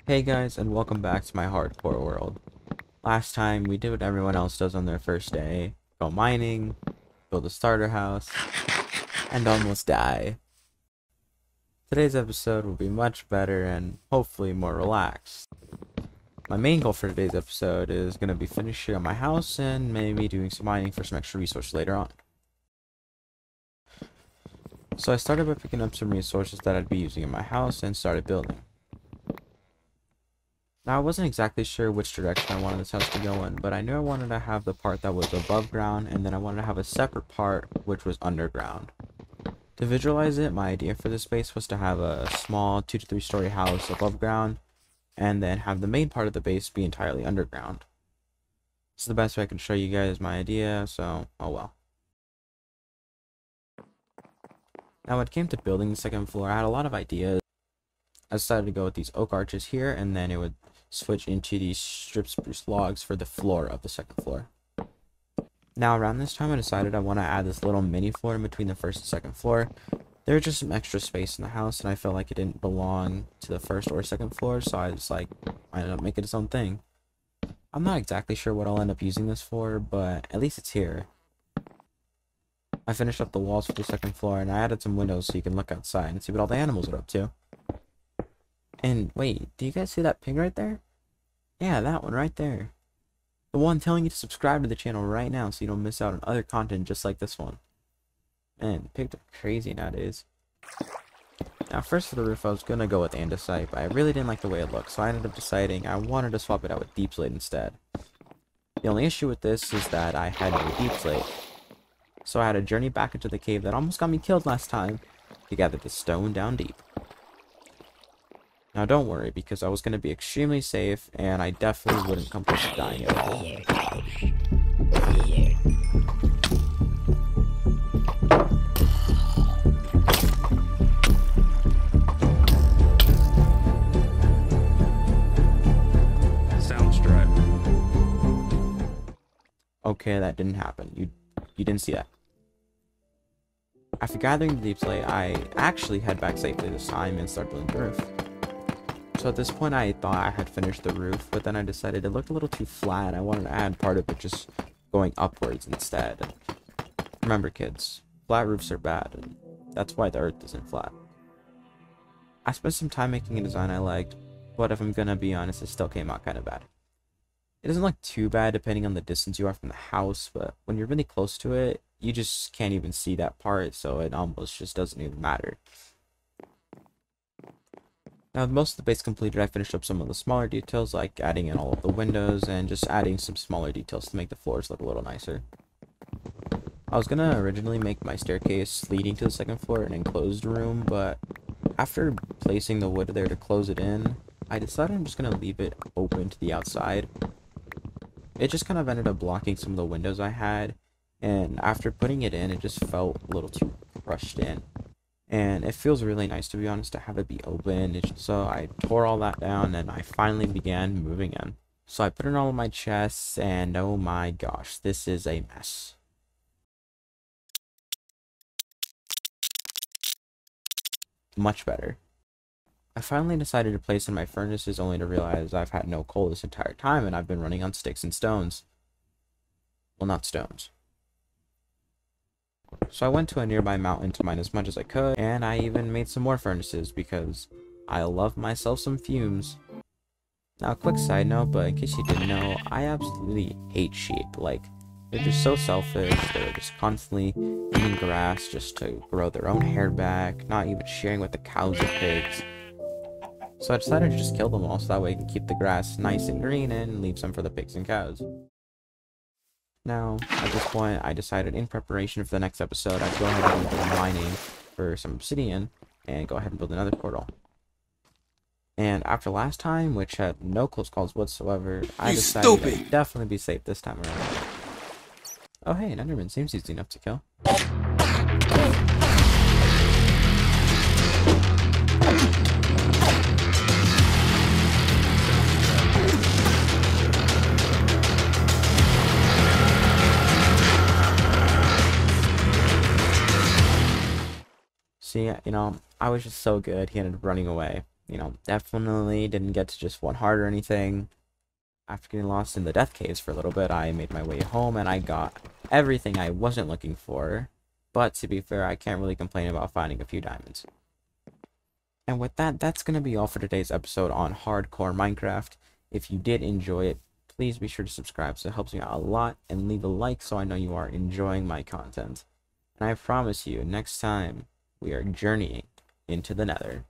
Hey guys, and welcome back to my hardcore world. Last time we did what everyone else does on their first day. Go mining, build a starter house, and almost die. Today's episode will be much better and hopefully more relaxed. My main goal for today's episode is going to be finishing up my house and maybe doing some mining for some extra resources later on. So I started by picking up some resources that I'd be using in my house and started building. Now, I wasn't exactly sure which direction I wanted this house to go in, but I knew I wanted to have the part that was above ground, and then I wanted to have a separate part which was underground. To visualize it, my idea for this space was to have a small 2 to 3 story house above ground, and then have the main part of the base be entirely underground. This is the best way I can show you guys my idea, so oh well. Now, when it came to building the second floor, I had a lot of ideas. I decided to go with these oak arches here, and then it would switch into these strip spruce logs for the floor of the second floor. Now, around this time, I decided I want to add this little mini floor in between the first and second floor. There was just some extra space in the house, and I felt like it didn't belong to the first or second floor, so I was like, why not make it its own thing? I'm not exactly sure what I'll end up using this for, but at least it's here. I finished up the walls for the second floor, and I added some windows so you can look outside and see what all the animals are up to. And wait, do you guys see that pig right there? Yeah, that one right there. The one telling you to subscribe to the channel right now so you don't miss out on other content just like this one. Man, pigs are crazy nowadays. Now, first for the roof, I was gonna go with andesite, but I really didn't like the way it looked, so I ended up deciding I wanted to swap it out with deep slate instead. The only issue with this is that I had no deep slate, so I had to journey back into the cave that almost got me killed last time to gather the stone down deep. Now don't worry, because I was going to be extremely safe, and I definitely wouldn't come close to dying at all. Soundstripe. Okay, that didn't happen. You didn't see that. After gathering the deep slate, I actually head back safely this time and start building the roof. So at this point, I thought I had finished the roof, but then I decided it looked a little too flat. I wanted to add part of it just going upwards instead. Remember, kids, flat roofs are bad, and that's why the earth isn't flat. I spent some time making a design I liked, but if I'm gonna be honest, it still came out kind of bad. It doesn't look too bad depending on the distance you are from the house, but when you're really close to it, you just can't even see that part, so it almost just doesn't even matter. Now, with most of the base completed, I finished up some of the smaller details, like adding in all of the windows and just adding some smaller details to make the floors look a little nicer. I was gonna originally make my staircase leading to the second floor an enclosed room, but after placing the wood there to close it in, I decided I'm just gonna leave it open to the outside. It just kind of ended up blocking some of the windows I had, and after putting it in, it just felt a little too crushed in. And it feels really nice, to be honest, to have it be open. So I tore all that down and I finally began moving in. So I put in all of my chests, and oh my gosh, this is a mess. Much better. I finally decided to place in my furnaces, only to realize I've had no coal this entire time and I've been running on sticks and stones. Well, not stones. So I went to a nearby mountain to mine as much as I could, and I even made some more furnaces because I love myself some fumes. Now, a quick side note, but in case you didn't know, I absolutely hate sheep. Like, they're just so selfish. They're just constantly eating grass just to grow their own hair back, not even sharing with the cows or pigs. So I decided to just kill them all so that way I can keep the grass nice and green and leave some for the pigs and cows. Now, at this point, I decided in preparation for the next episode, I'd go ahead and do mining for some obsidian and go ahead and build another portal. And after last time, which had no close calls whatsoever, I decided I'd definitely be safe this time around. Oh hey, an Enderman seems easy enough to kill. See, I was just so good, he ended up running away. definitely didn't get to just one heart or anything. After getting lost in the death caves for a little bit, I made my way home and I got everything I wasn't looking for. But to be fair, I can't really complain about finding a few diamonds. And with that, that's going to be all for today's episode on Hardcore Minecraft. If you did enjoy it, please be sure to subscribe so it helps me out a lot, and leave a like so I know you are enjoying my content. And I promise you, next time, we are journeying into the Nether.